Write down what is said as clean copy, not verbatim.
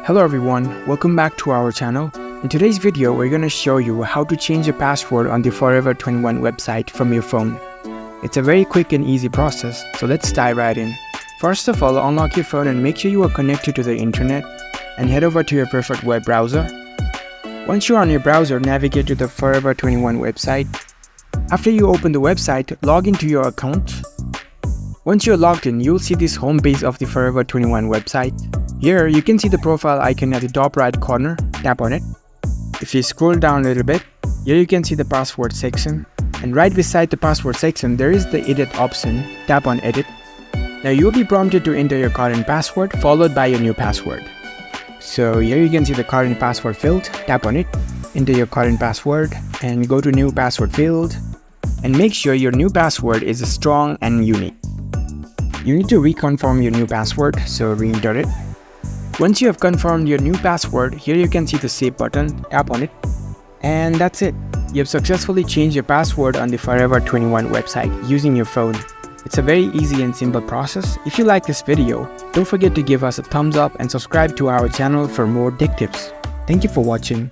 Hello everyone, welcome back to our channel. In today's video, we're going to show you how to change your password on the Forever 21 website from your phone. It's a very quick and easy process, so let's dive right in. First of all, unlock your phone and make sure you are connected to the internet and head over to your preferred web browser. Once you're on your browser, navigate to the Forever 21 website. After you open the website, log into your account. Once you're logged in, you'll see this home page of the Forever 21 website. Here, you can see the profile icon at the top right corner. Tap on it. If you scroll down a little bit, here you can see the password section. And right beside the password section, there is the edit option. Tap on edit. Now you'll be prompted to enter your current password followed by your new password. So here you can see the current password field. Tap on it. Enter your current password and go to new password field. And make sure your new password is strong and unique. You need to reconfirm your new password, so re-enter it. Once you have confirmed your new password, here you can see the save button. Tap on it. And that's it. You have successfully changed your password on the Forever 21 website using your phone. It's a very easy and simple process. If you like this video, don't forget to give us a thumbs up and subscribe to our channel for more tech tips. Thank you for watching.